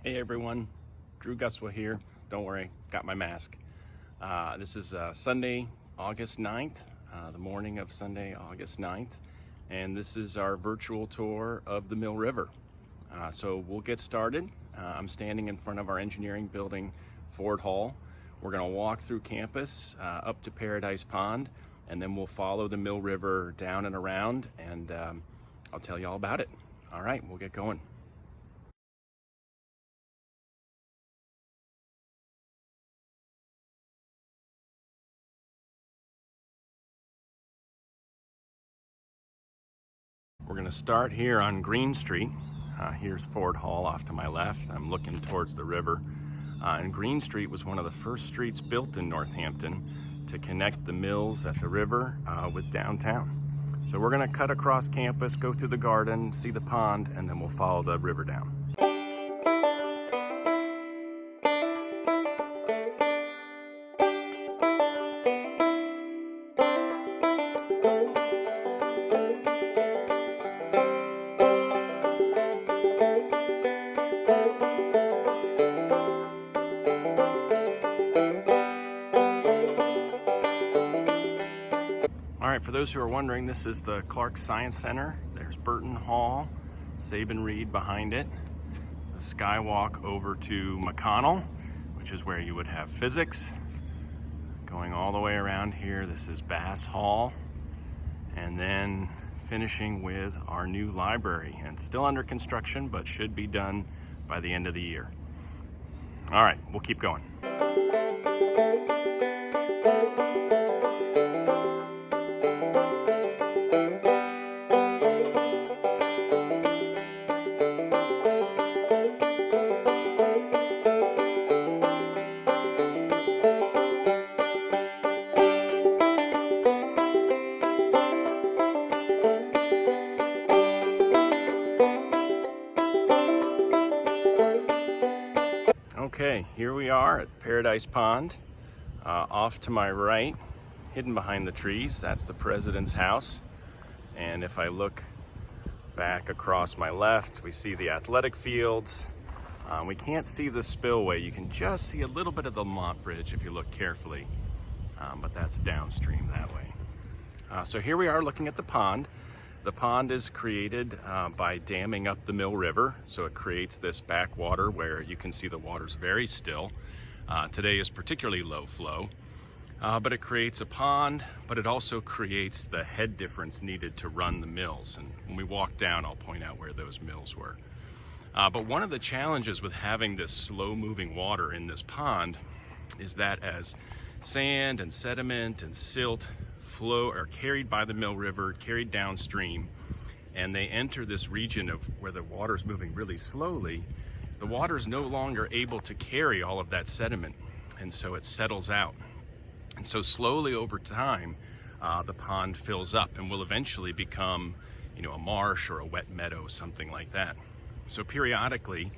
Hey everyone, Andrew Guswa here. Don't worry, got my mask. This is Sunday, August 9th, the morning of Sunday, August 9th, and this is our virtual tour of the Mill River. So we'll get started. I'm standing in front of our engineering building, Ford Hall. We're gonna walk through campus up to Paradise Pond, and then we'll follow the Mill River down and around, and I'll tell you all about it. All right, we'll get going. We're gonna start here on Green Street. Here's Ford Hall off to my left. I'm looking towards the river. And Green Street was one of the first streets built in Northampton to connect the mills at the river with downtown. So we're gonna cut across campus, go through the garden, see the pond, and then we'll follow the river down. All right, for those who are wondering, this is the Clark Science Center. There's Burton Hall, Sabin Reed behind it. The skywalk over to McConnell, which is where you would have physics. Going all the way around here, this is Bass Hall. And then finishing with our new library, and still under construction, but should be done by the end of the year. All right, we'll keep going. Okay, here we are at Paradise Pond. Off to my right, hidden behind the trees, that's the president's house. And if I look back across my left, we see the athletic fields. We can't see the spillway. You can just see a little bit of the Mont Bridge if you look carefully, but that's downstream that way. So here we are looking at the pond. The pond is created by damming up the Mill River, so it creates this backwater where you can see the water's very still. Today is particularly low flow, but it creates a pond, but it also creates the head difference needed to run the mills. And when we walk down, I'll point out where those mills were. But one of the challenges with having this slow-moving water in this pond is that as sand and sediment and silt flow are carried by the Mill River, carried downstream, and they enter this region of where the water's moving really slowly, the water is no longer able to carry all of that sediment, and so it settles out. And so slowly over time, the pond fills up and will eventually become, a marsh or a wet meadow, something like that. So periodically,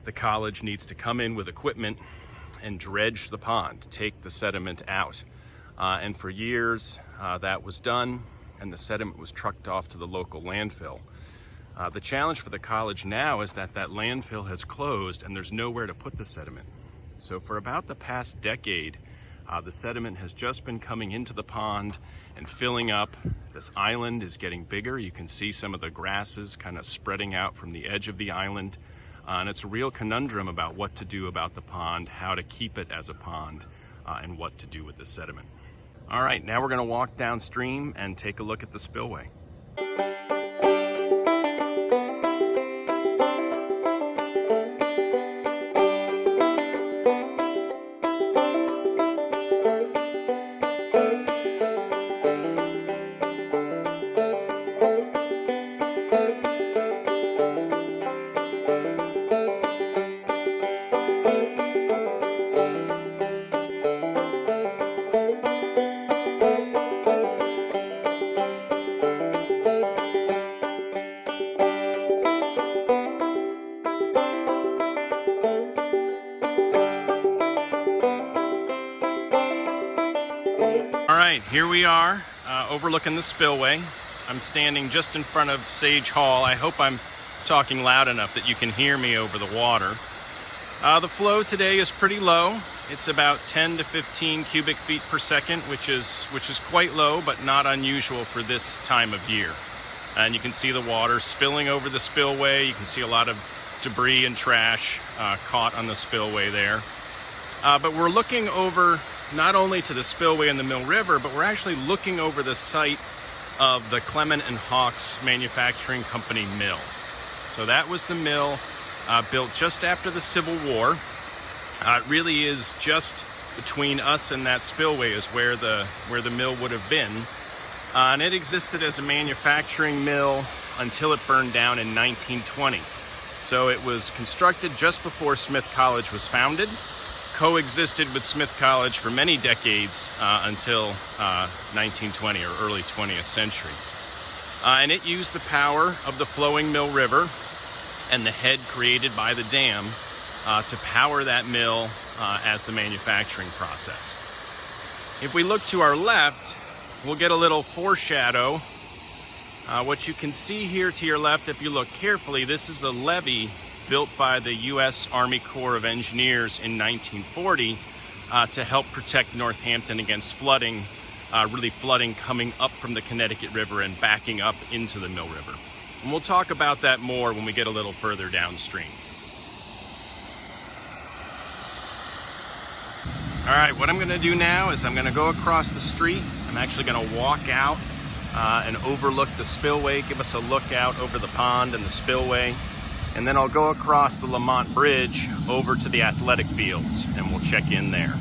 the college needs to come in with equipment and dredge the pond to take the sediment out. And for years that was done, and the sediment was trucked off to the local landfill. The challenge for the college now is that that landfill has closed and there's nowhere to put the sediment. So for about the past decade, the sediment has just been coming into the pond and filling up. This island is getting bigger. You can see some of the grasses kind of spreading out from the edge of the island. And it's a real conundrum about what to do about the pond, how to keep it as a pond, and what to do with the sediment. All right, now we're gonna walk downstream and take a look at the spillway. All right, here we are overlooking the spillway. I'm standing just in front of Sage Hall. I hope I'm talking loud enough that you can hear me over the water. The flow today is pretty low. It's about 10 to 15 cubic feet per second, which is quite low, but not unusual for this time of year. And you can see the water spilling over the spillway. You can see a lot of debris and trash caught on the spillway there. But we're looking over not only to the spillway in the Mill River, but we're actually looking over the site of the Clement and Hawkes Manufacturing Company mill. So that was the mill built just after the Civil War. It really is just between us and that spillway is where the mill would have been. And it existed as a manufacturing mill until it burned down in 1920. So it was constructed just before Smith College was founded, coexisted with Smith College for many decades until 1920 or early 20th century. And it used the power of the flowing Mill River and the head created by the dam to power that mill as the manufacturing process. If we look to our left, we'll get a little foreshadow. What you can see here to your left, if you look carefully, this is a levee built by the U.S. Army Corps of Engineers in 1940 to help protect Northampton against flooding, really flooding coming up from the Connecticut River and backing up into the Mill River. And we'll talk about that more when we get a little further downstream. All right, what I'm gonna do now is I'm gonna go across the street. I'm actually gonna walk out and overlook the spillway, give us a look out over the pond and the spillway. And then I'll go across the Lamont Bridge over to the athletic fields and we'll check in there.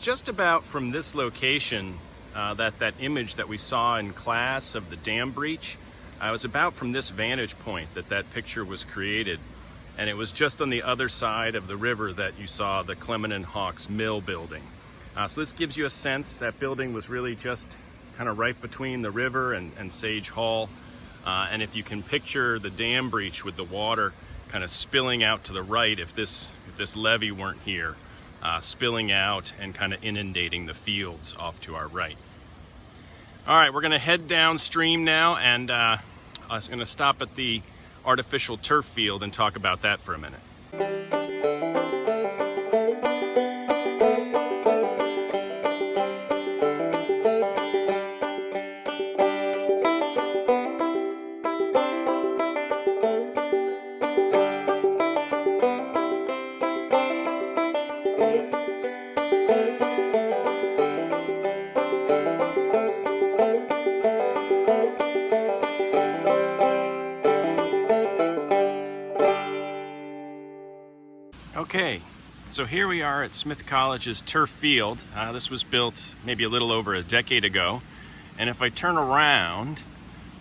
Just about from this location, that image that we saw in class of the dam breach, it was about from this vantage point that picture was created. And it was just on the other side of the river that you saw the Clement and Hawkes mill building. So this gives you a sense that building was really just kind of right between the river and Sage Hall. And if you can picture the dam breach with the water kind of spilling out to the right, if this levee weren't here, spilling out and kind of inundating the fields off to our right. All right, we're gonna head downstream now, and I was gonna stop at the artificial turf field and talk about that for a minute. Okay, so here we are at Smith College's turf field. This was built maybe a little over a decade ago. And if I turn around,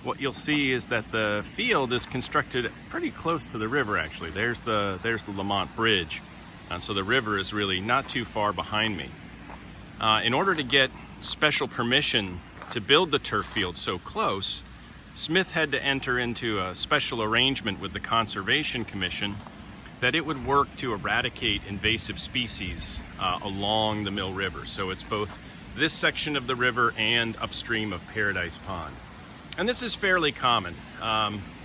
what you'll see is that the field is constructed pretty close to the river, actually. There's the Lamont Bridge. And so the river is really not too far behind me. In order to get special permission to build the turf field so close, Smith had to enter into a special arrangement with the Conservation Commission that it would work to eradicate invasive species along the Mill River. So it's both this section of the river and upstream of Paradise Pond. And this is fairly common.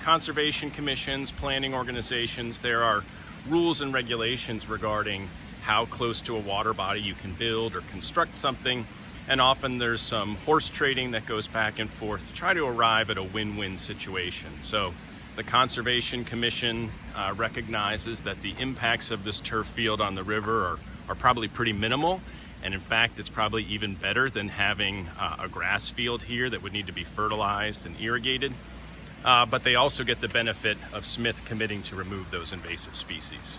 Conservation commissions, planning organizations, there are rules and regulations regarding how close to a water body you can build or construct something. And often there's some horse trading that goes back and forth to try to arrive at a win-win situation. So the Conservation Commission recognizes that the impacts of this turf field on the river are probably pretty minimal. And in fact, it's probably even better than having a grass field here that would need to be fertilized and irrigated. But they also get the benefit of Smith committing to remove those invasive species.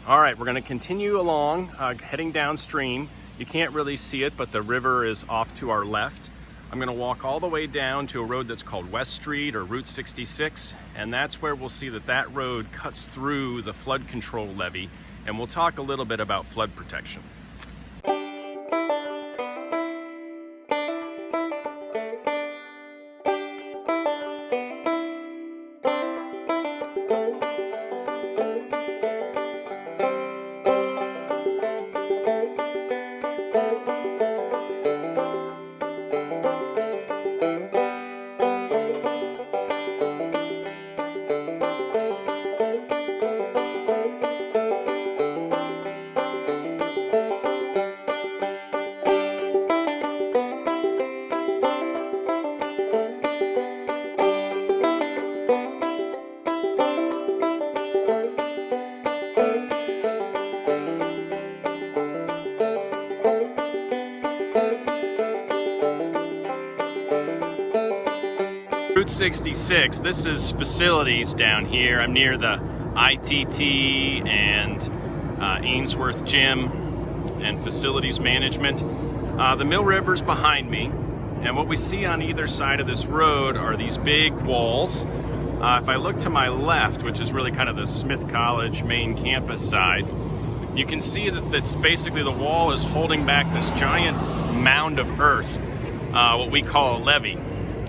All right, we're going to continue along, heading downstream. You can't really see it, but the river is off to our left. I'm going to walk all the way down to a road that's called West Street or Route 66, and that's where we'll see that road cuts through the flood control levee, and we'll talk a little bit about flood protection. Route 66, this is facilities down here. I'm near the ITT and Ainsworth Gym and facilities management. The Mill River's behind me, and what we see on either side of this road are these big walls. If I look to my left, which is really kind of the Smith College main campus side, you can see that that's basically the wall is holding back this giant mound of earth, what we call a levee.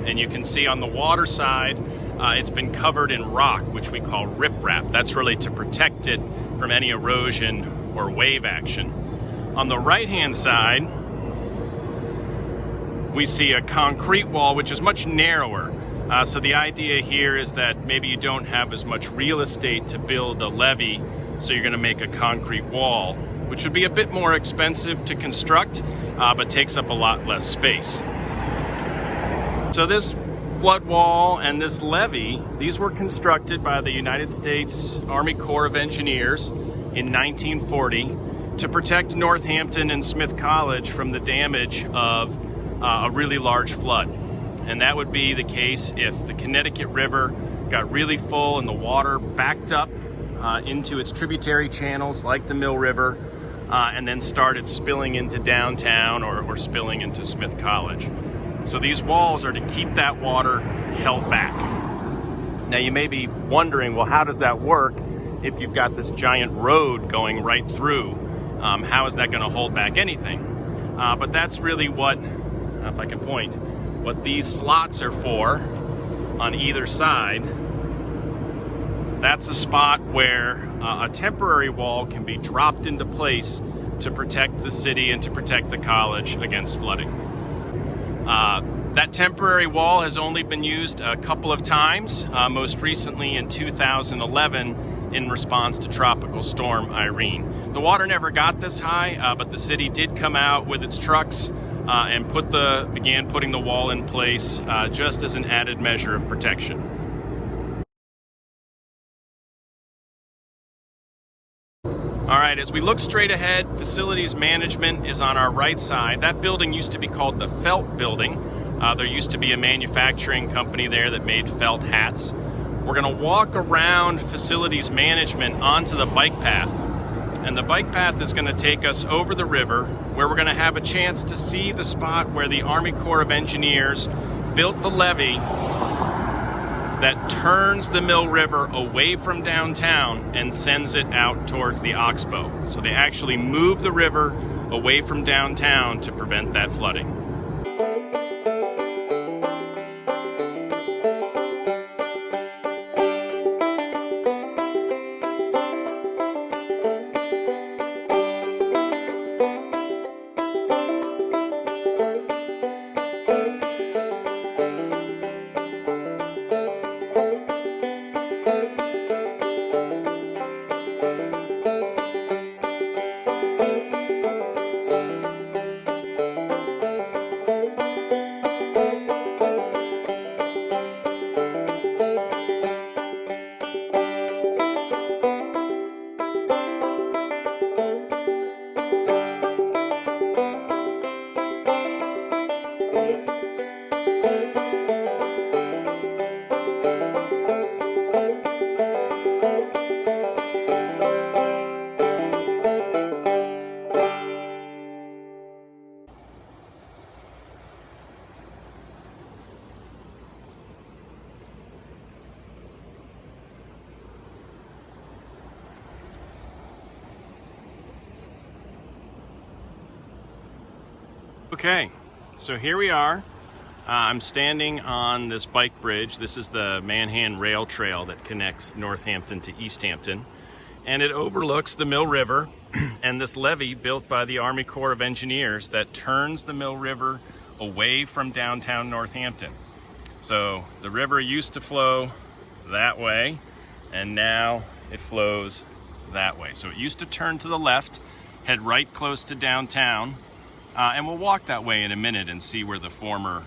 And you can see on the water side, it's been covered in rock, which we call riprap. That's really to protect it from any erosion or wave action. On the right-hand side, we see a concrete wall, which is much narrower. So the idea here is that maybe you don't have as much real estate to build a levee, so you're going to make a concrete wall, which would be a bit more expensive to construct, but takes up a lot less space. So this flood wall and this levee, these were constructed by the United States Army Corps of Engineers in 1940 to protect Northampton and Smith College from the damage of a really large flood. And that would be the case if the Connecticut River got really full and the water backed up into its tributary channels like the Mill River and then started spilling into downtown or spilling into Smith College. So these walls are to keep that water held back. Now you may be wondering, well, how does that work if you've got this giant road going right through? How is that going to hold back anything? But that's really what, if I can point, what these slots are for on either side. That's a spot where a temporary wall can be dropped into place to protect the city and to protect the college against flooding. That temporary wall has only been used a couple of times, most recently in 2011 in response to Tropical Storm Irene. The water never got this high, but the city did come out with its trucks and began putting the wall in place just as an added measure of protection. All right, as we look straight ahead, facilities management is on our right side. That building used to be called the Felt Building. There used to be a manufacturing company there that made felt hats. We're gonna walk around facilities management onto the bike path. And the bike path is gonna take us over the river, where we're gonna have a chance to see the spot where the Army Corps of Engineers built the levee that turns the Mill River away from downtown and sends it out towards the Oxbow. So they actually move the river away from downtown to prevent that flooding. Okay, so here we are. I'm standing on this bike bridge. This is the Manhan Rail Trail that connects Northampton to Easthampton, and it overlooks the Mill River and this levee built by the Army Corps of Engineers that turns the Mill River away from downtown Northampton. So the river used to flow that way, and now it flows that way. So it used to turn to the left, head right close to downtown, and we'll walk that way in a minute and see where the former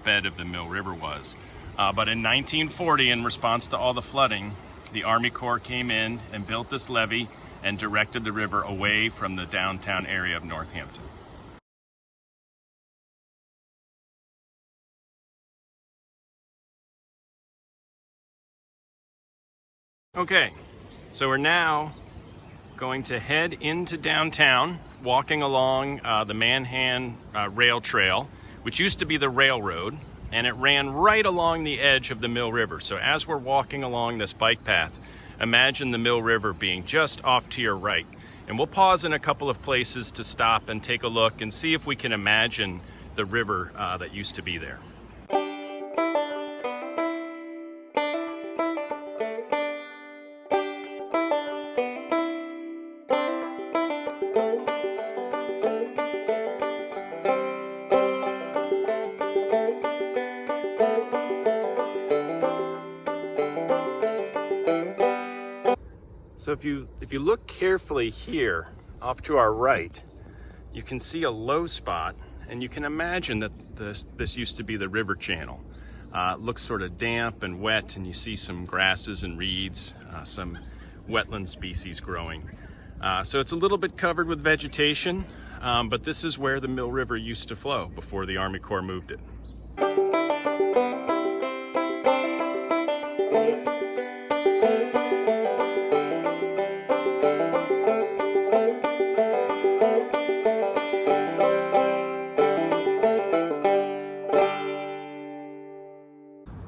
bed of the Mill River was. But in 1940, in response to all the flooding, the Army Corps came in and built this levee and directed the river away from the downtown area of Northampton. Okay, so we're now going to head into downtown, walking along the Manhan Rail Trail, which used to be the railroad, and it ran right along the edge of the Mill River. So as we're walking along this bike path, imagine the Mill River being just off to your right. And we'll pause in a couple of places to stop and take a look and see if we can imagine the river that used to be there. So if you look carefully here, off to our right, you can see a low spot, and you can imagine that this used to be the river channel. It looks sort of damp and wet, and you see some grasses and reeds, some wetland species growing. So it's a little bit covered with vegetation, but this is where the Mill River used to flow before the Army Corps moved it.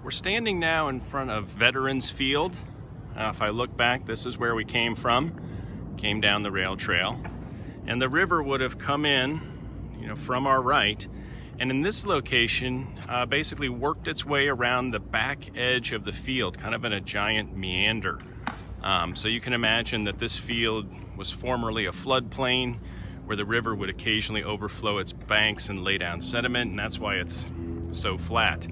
We're standing now in front of Veterans Field. If I look back, this is where we came down the rail trail. And the river would have come in, from our right. And in this location, basically worked its way around the back edge of the field, kind of in a giant meander. So you can imagine that this field was formerly a floodplain where the river would occasionally overflow its banks and lay down sediment, and that's why it's so flat.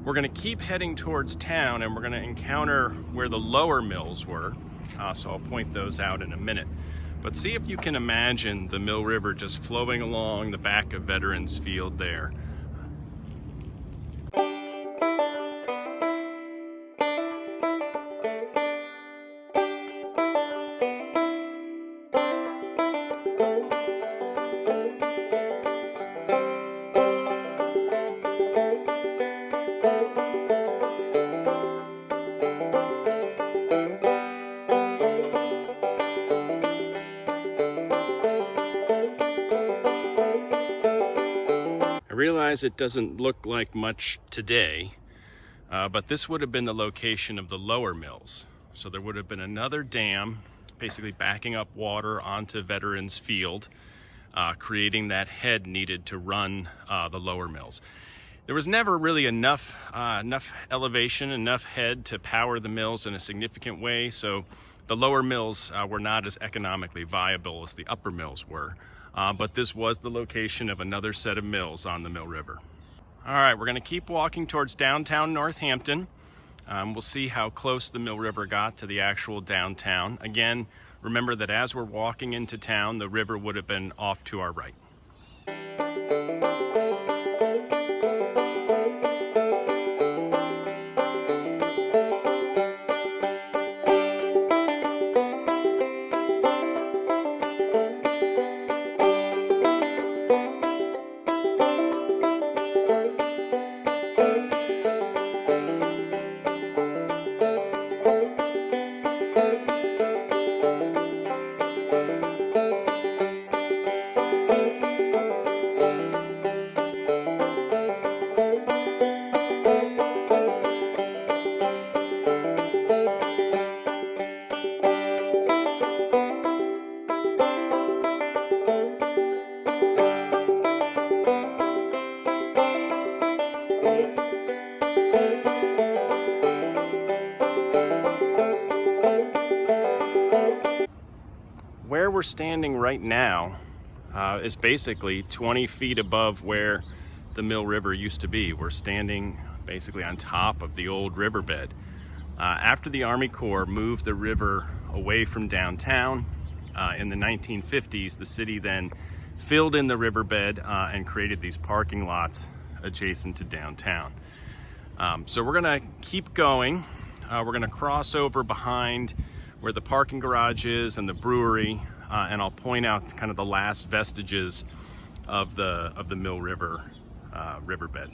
We're going to keep heading towards town, and we're going to encounter where the lower mills were, so I'll point those out in a minute. But see if you can imagine the Mill River just flowing along the back of Veterans Field there. I realize it doesn't look like much today, but this would have been the location of the lower mills. So there would have been another dam basically backing up water onto Veterans Field, creating that head needed to run the lower mills. There was never really enough elevation, enough head to power the mills in a significant way, so the lower mills were not as economically viable as the upper mills were. But this was the location of another set of mills on the Mill River. All right, we're going to keep walking towards downtown Northampton. We'll see how close the Mill River got to the actual downtown. Again, remember that as we're walking into town, the river would have been off to our right. standing right now is basically 20 feet above where the Mill River used to be. We're standing basically on top of the old riverbed. After the Army Corps moved the river away from downtown in the 1950s, the city then filled in the riverbed and created these parking lots adjacent to downtown. So we're gonna keep going. We're gonna cross over behind where the parking garage is and the brewery, and I'll point out kind of the last vestiges of the Mill River riverbed.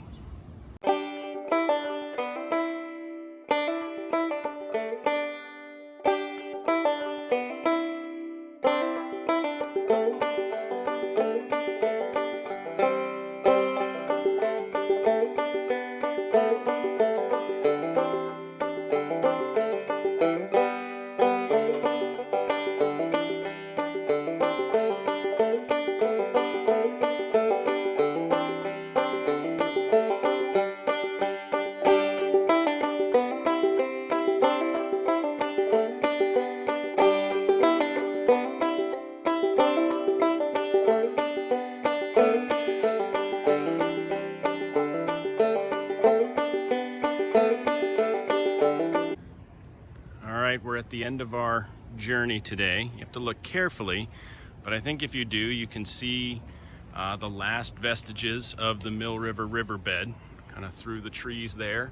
We're at the end of our journey today. You have to look carefully, but I think if you do, you can see the last vestiges of the Mill River riverbed, kind of through the trees there.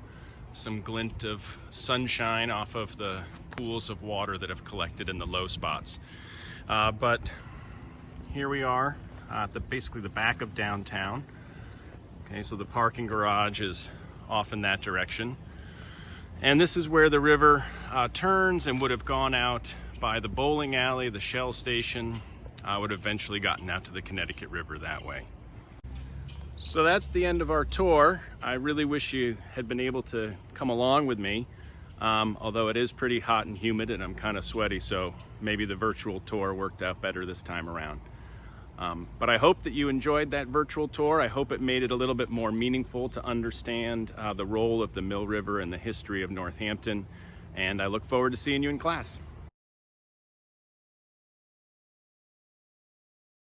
Some glint of sunshine off of the pools of water that have collected in the low spots. But here we are at basically the back of downtown. Okay, so the parking garage is off in that direction. And this is where the river turns and would have gone out by the bowling alley, the Shell station, would have eventually gotten out to the Connecticut River that way. So that's the end of our tour. I really wish you had been able to come along with me, although it is pretty hot and humid and I'm kind of sweaty, so maybe the virtual tour worked out better this time around. But I hope that you enjoyed that virtual tour. I hope it made it a little bit more meaningful to understand the role of the Mill River and the history of Northampton. And I look forward to seeing you in class.